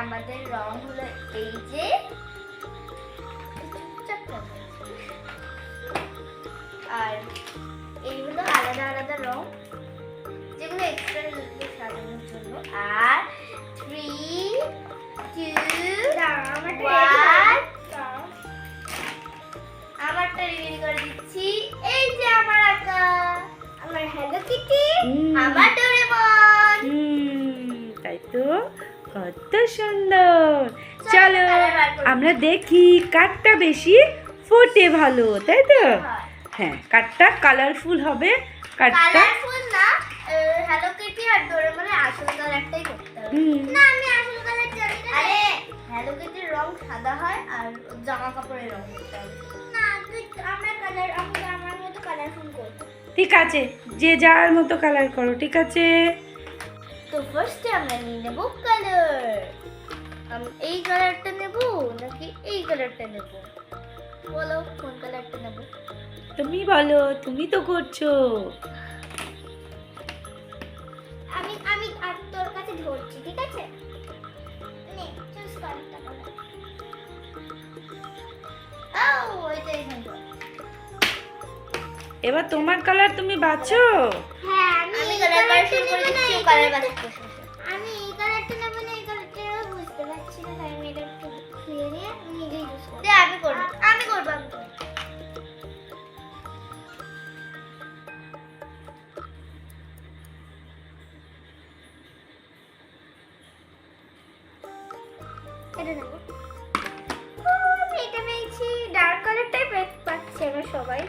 আমাদের রং হলো এই যে আর এইগুলো আলাদা আলাদা রং যেগুলো এক্সট্রা সাজানোর জন্য। আর 3 2 আমারটা রিভিল করে দিচ্ছি। এই যে আমার আঁকা, আমার হ্যালো কিটি, আমার ডোরেমন। তাই তো, কত সুন্দর। চলো আমরা দেখি কারটা বেশি ফোটে ভালো, তাই তো? হ্যাঁ, কারটা কালারফুল হবে। কালারফুল না, হ্যালো কিটি আর ডোরেমনের আসল কালারটাই করতে হবে। না আমি আসল কালার জানি না। আরে হ্যালো কিটির রং সাদা হয় আর জামা কাপড়ের রং করতে হবে। না তুই আমরা কালার আমরা আমার মতো কালারফুল করব। ঠিক আছে, যে যার মতো কালার করো, ঠিক আছে? তো ফার্স্টে আমরা নিয়ে নেব কালার। এই কালারটা নেব নাকি এই কালারটা নেব? বলো কোন কালারটা নেব? তুমি বলো, তুমি তো করছো। আমি আমি আর তোর কাছে ধরছি, ঠিক আছে? নে চুজ কালারটা বলো। ওইটাই নেব। এবার তোমার কালার তুমি বাছো। হ্যাঁ আমি কালার পারফেক্ট করে দিচ্ছি, কালার বাছতে। আমি এই কালারটা নেব না এই কালারটা বুঝতে পারছি না, তাই আমি এটা একটু খুলে নিয়ে নিজেই ইউজ করব। আমি করব আমি করব আমি করব। এটা নেব। আমি এটা পেয়েছি, ডার্ক কালারটাই পাচ্ছি আমরা সবাই।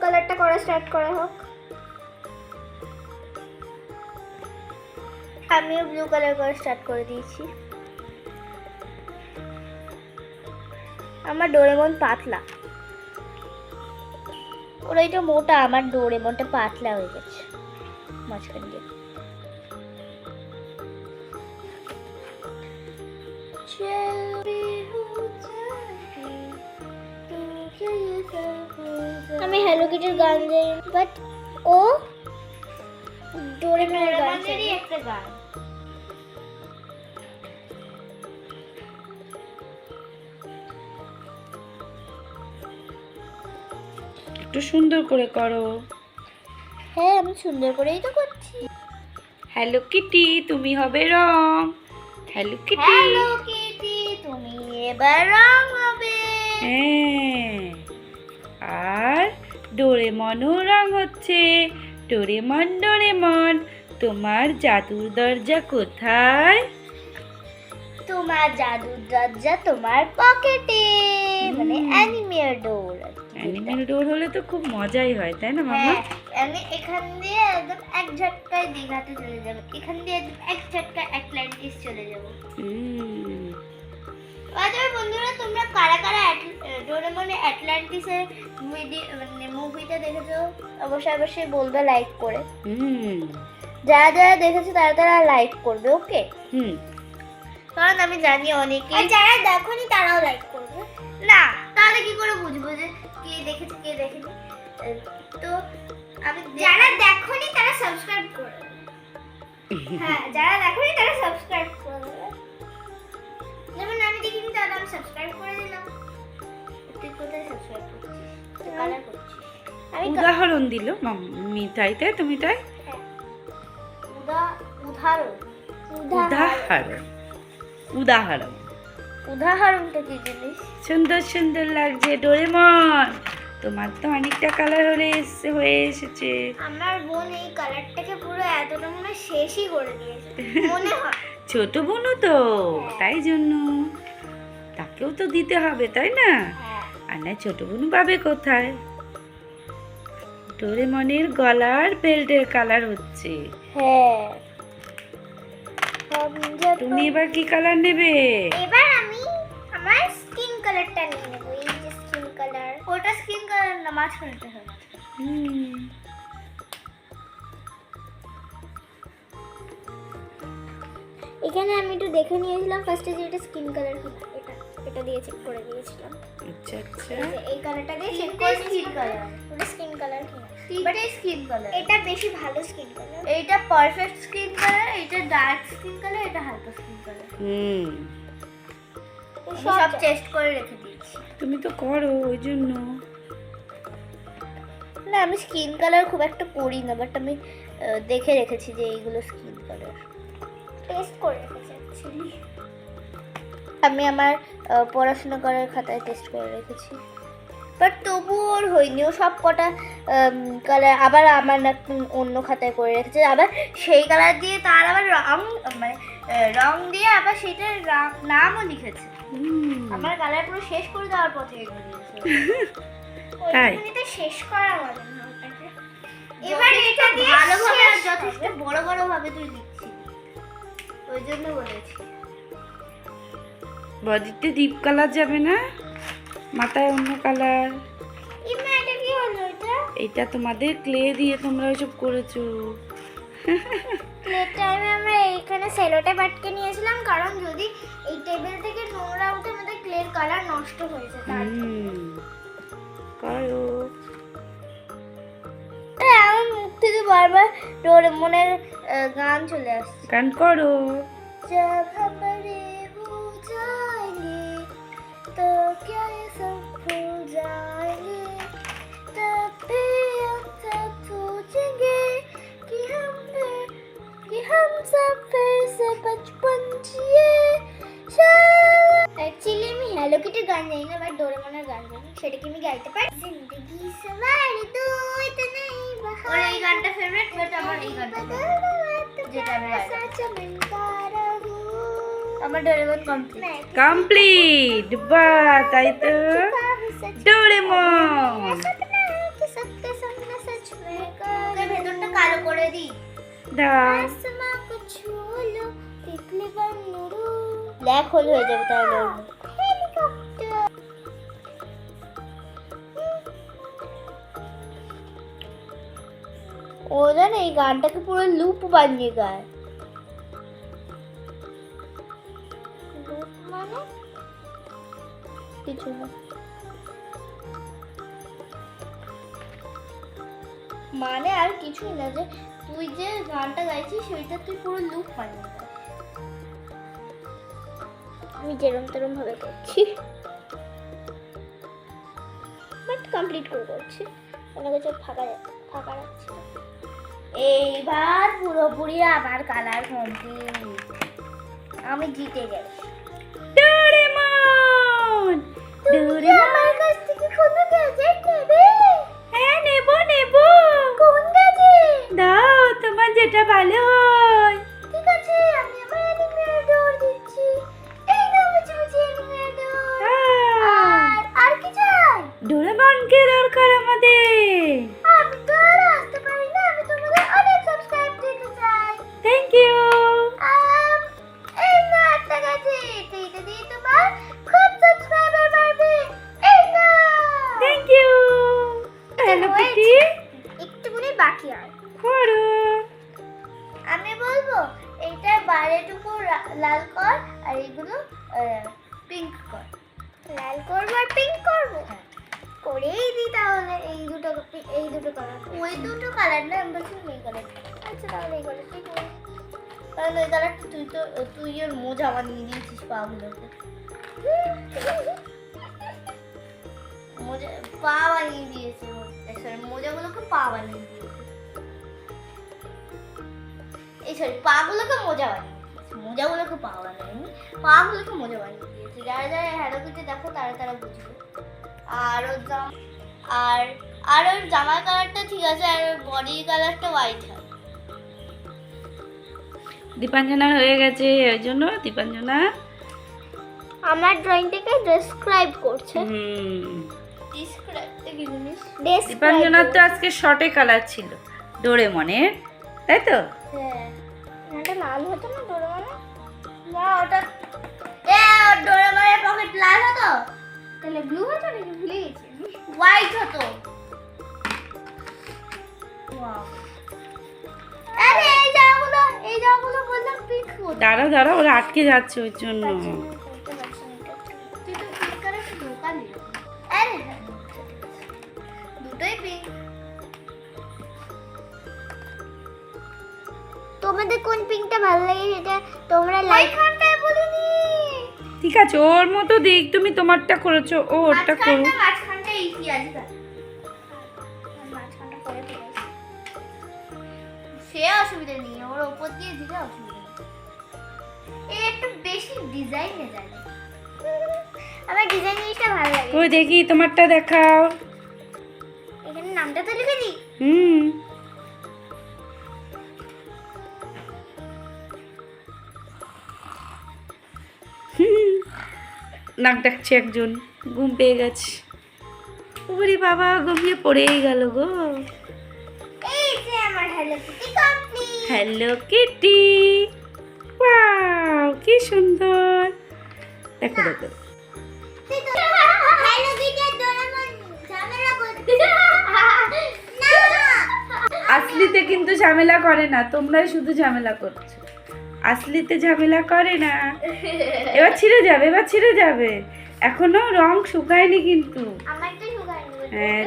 কালারটা করা স্টার্ট করা হোক। আমিও ব্লু কালার করা স্টার্ট করে দিয়েছি। আমার ডোরেমন পাতলা, ওর এটা মোটা, আমার ডোরেমনটা পাতলা হয়ে গেছে মাঝখান দিয়ে। আমি হ্যালো কিটির গান গাই, বাট ও ডোরেমনের গানেরই একটা গান। একটু সুন্দর করে করো। হ্যাঁ আমি সুন্দর করেই তো করছি। হ্যালো কিটি, তুমি হবে রং। হ্যালো কিটি, হ্যালো কিটি তুমি এবার রং হবে। হ্যাঁ, আর ডোরেমনও রং হচ্ছে। ডোরেমন ডোরেমন, তোমার জাদুর দরজা কোথায়? তোমার জাদুর দরজা তোমার পকেটে, মানে অ্যানিমের ডোর। অ্যানিমেল ডোর হলে তো খুব মজাই হয়, তাই না মামা? হ্যাঁ, আমি এখান দিয়ে একদম এক ঝটকায় দীঘাতে চলে যাব, এখান দিয়ে একদম এক ঝটকায় অ্যাটলান্টিস চলে যাব। আচ্ছা বন্ধুরা, তোমরা কারা কারা ডোরেমনের অ্যাটলান্টিসের মুভিটা দেখেছো অবশ্যই অবশ্যই বলবে লাইক করে। যারা যারা দেখেছে তারা তারা লাইক করবে, ওকে? কারণ আমি জানি অনেকে, যারা দেখোনি তারাও লাইক করবে। না তাহলে কি করে বুঝবো যে কে দেখেছে কে দেখেনি? তো আমি যারা দেখোনি তারা সাবস্ক্রাইব করে দেবে। হ্যাঁ যারা দেখোনি তারা সাবস্ক্রাইব করে দেবে। যেমন আমি দেখিনি তাহলে আমি সাবস্ক্রাইব করে দিলাম। তুই কোথায় সাবস্ক্রাইব করছিস? তুই কালার করছিস। আমি উদাহরণ দিল মিঠাই, তাই তুমি তাই? উদাহরণ উদাহরণ উদাহরণ উদাহরণটা কি জিনিস? সুন্দর সুন্দর লাগছে ডোরেমন, তোমার তো অনেকটা কালার হয়ে এসেছে। আমার বোন এই কালারটাকে পুরো এতটা মনে শেষই করে দিয়েছে মনে হয়। ছোট বোনও তো, তাই জন্য তাকেও তো দিতে হবে, তাই না? আর না ছোট বোন পাবে কোথায়? ডোরেমনের গলার বেল্টের কালার হচ্ছে। হ্যাঁ তুমি এবার কি কালার নেবে? এবার আমি আমার স্কিন কালারটা নিয়ে নেব। এই যে স্কিন কালার, ওটা স্কিন কালার না, মাঝখানটা হবে। এখানে আমি একটু দেখে নিয়েছিলাম ফার্স্টে যে এটা স্কিন কালার কিনা, এটা দিয়ে চেক করে দিয়েছিলাম। আচ্ছা আচ্ছা, এই কালারটা দিয়ে চেক করে স্কিন কালার, ওটা স্কিন কালার কিনা। তিনটে স্কিন কালার, এটা বেশি ভালো স্কিন কালার, এইটা পারফেক্ট স্কিন কালার, এটা ডার্ক স্কিন কালার, এটা হালকা স্কিন কালার। হুম, সব টেস্ট করে রেখে দিয়েছি। তুমি তো করো ওই জন্য। না আমি স্কিন কালার খুব একটা করি না, বাট আমি দেখে রেখেছি যে এইগুলো স্কিন কালার টেস্ট করে রেখেছি অ্যাকচুয়ালি। আমি আমার পড়াশোনা করার খাতায় টেস্ট করে রেখেছি, বাট তবুও ওর হয়নি। ও সব কটা কালার আবার আমার অন্য খাতায় করে রেখেছে, আবার সেই কালার দিয়ে তার আবার রং, মানে রং দিয়ে আবার সেটার নামও লিখেছে। আমার কালার পুরো শেষ করে দেওয়ার পথে এগিয়ে দিয়েছে। তাই? ওইটা শেষ করা হবে না ওটাকে। এবার এটা দিয়ে ভালোভাবে আর যথেষ্ট বড় বড় ভাবে তুই লিখছিস, ওই জন্য বলেছি। বডিতে ডিপ কালার যাবে না, মাথায় অন্য কালার। ইমা এটা কি হলো? এটা তোমাদের ক্লে দিয়ে তোমরা ওইসব করেছো। প্লেটটা আমরা এইখানে সেলোটে আটকে নিয়েছিলাম, কারণ যদি এই টেবিল থেকে নোংরা উঠে আমাদের ক্লের কালার নষ্ট হয়ে যায়। তার করো। আমার মুখ থেকে বারবার ডোরেমনের গান চলে আসছে। গান করো। जब हमारे हो जाएंगे तो क्या ये सब भूल जाएंगे, तब भी हम सब सोचेंगे कि हम सब फिर से बचपन जिए। एक्चुअली আমি হ্যালো কিটির গান জানি না, বাট ডোরেমনের গান জানি, সেটাকে আমি গাইতে পারি। জিন্দগি সওয়ার দো ইতনা ही बहार। और এই গানটা ফেভারিট, বাট আমার এই গানটা যেটা আমি আমার ডোরেমন কমপ্লিট। বাহ, তাই তো ডোরেমন। ভেতরটা কালো করে দি। দাও। ব্ল্যাক হোল হয়ে যাবে তাহলে। ও জানে এই গানটাকে পুরো লুপ বানিয়ে গায়। লুপ মানে কিছু না, মানে আর কিছুই না, যে তুই যে গানটা গাইছিস সেটা তুই পুরো লুপ বানিয়ে গায়। আমি যেরম তেরম ভাবে করছি, বাট কমপ্লিট করে করছি, অনেক কিছু ফাঁকা ফাঁকা রাখছি। এইবার পুরোপুরি আবার কালার কমপ্লিট, আমি জিতে গেছি। ডোরেমন, ডোরেমন আমার কাছ থেকে কোনো গ্যাজেট নেবে? হ্যাঁ, নেব নেব। কোন গ্যাজেট? দাও, তোমার যেটা ভালো হয়। ঠিক আছে, আমি আমার অ্যানিমের ডোর দিচ্ছি। এই নাও মুচি মুচি অ্যানিমের ডোর। আর কি চাই? ডোরেমনকে দরকার আমাদের। আমি তো আর আসতে পারি না, আমি তোমাদের অনেক সাবস্ক্রাইব দিতে চাই। Thank you. এই না একটা গ্যাজেট, এইটা দিয়ে তোমার খুব সাবস্ক্রাইবার বাড়বে। এই না। Thank you. হ্যালো কিটি, একটুখানি বাকি আর করো। আমি বলবো এইটা বাইরেটুকু লাল কর, আর এইগুলো পিঙ্ক কর। লাল করবো আর পিঙ্ক করবো, করেই দিই তাহলে। এই দুটো কালার, ওই দুটো কালার না, আমি বলছি এই কালার। আচ্ছা তাহলে এই কালার ঠিক আছে, কারণ ওই কালারটা তুই ওর মোজা বানিয়ে দিয়েছিস পাগুলোকে। মোজা পা বানিয়ে দিয়েছে, সরি মোজাগুলোকে পা বানিয়ে দিয়েছে। এই সরি পাগুলোকে মোজা বানিয়ে দিয়েছে, মোজাগুলোকে পা বানায়নি, পাগুলোকে মোজা বানিয়ে দিয়েছে। যারা যারা হ্যালো কিটি দেখো তারা বুঝবে। আর ওর আর ওর জামার কালারটা ঠিক আছে, আর ওর বডি কালারটা হোয়াইট হয়। দীপাঞ্জনার হয়ে গেছে, ওই জন্য দীপাঞ্জনা আমার ড্রয়িংটাকে ডেসক্রাইব করছে। ডেসক্রাইবটা কি জিনিস? দীপাঞ্জনার তো আজকে শর্টে কালার ছিল ডোরেমনের, তাই তো? হ্যাঁ, এটা লাল হতো না ডোরেমনের? না ওটা ডোরেমনের পকেট লাল হতো, তাহলে ব্লু হতো নাকি? ভুলে গেছি, হোয়াইট হতো। ওয়াও, আরে এই জামাগুলো বললাম পিঙ্ক হতো। দাঁড়া দাঁড়া, ওরা আটকে যাচ্ছে ওই জন্য। তুই তো পিঙ্ক কালারটা ধোকা দিল। আরে দুটোই পিঙ্ক। তো তোমাদের কোন পিঙ্কটা ভালো লাগে সেটা তোমরা লাইক খানটায় বলিনি। ঠিক আছে, ওর মতো দিক, তুমি তোমারটা করেছো, ও ওরটা করো। মাঝখানটা ইজি আছে, মাঝখানটা করে ফেলেছি, সে অসুবিধা নেই, ওর উপর দিয়ে দিলে অসুবিধা নেই। এই একটু বেশি ডিজাইনে জানে, আমার ডিজাইন জিনিসটা ভালো লাগে। ওই দেখি তোমারটা দেখাও। এখানে নামটা তো লিখে দিই। নাক ডাকছে একজন, ঘুম পেয়ে গেছে। ওরে বাবা, ঘুমিয়ে পড়েই গেল গো। এই যে আমার hello Kitty complete. Hello Kitty, wow কি সুন্দর। দেখো দেখো, হ্যালো কিটি ডোরেমন ঝামেলা করতে না। আসলিতে কিন্তু ঝামেলা করে না, তোমরাই শুধু ঝামেলা করছো। আসলিতে ঝামেলা করে না। এবার ছিঁড়ে যাবে, এবার ছিঁড়ে যাবে, এখনো রং শুকায়নি কিন্তু। আমার তো শুকায়নি। হ্যাঁ,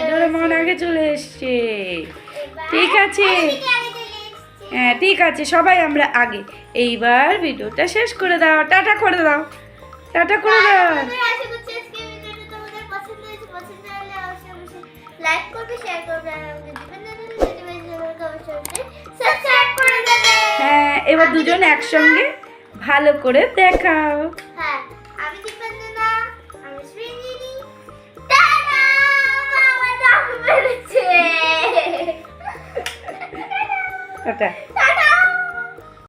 ডোরেমন আগে চলে এসছে। ঠিক আছে, হ্যাঁ ঠিক আছে, সবাই আমরা আগে। এইবার ভিডিওটা শেষ করে দাও, টাটা করে দাও, টাটা করে দাও। আশা করছি আজকে ভিডিওটা তোমাদের পছন্দ হয়েছে। পছন্দ হলে অবশ্যই লাইক করবে, শেয়ার করবে, আর আমাদের সাবস্ক্রাইব করে দেবে। হ্যাঁ, এবার দুজন একসঙ্গে ভালো করে দেখাও। হ্যাঁ, আমি দীপেন্দ্রনা, আমি শ্রীনিধি। টাটা, আমার দাম বেড়েছে। টাটা।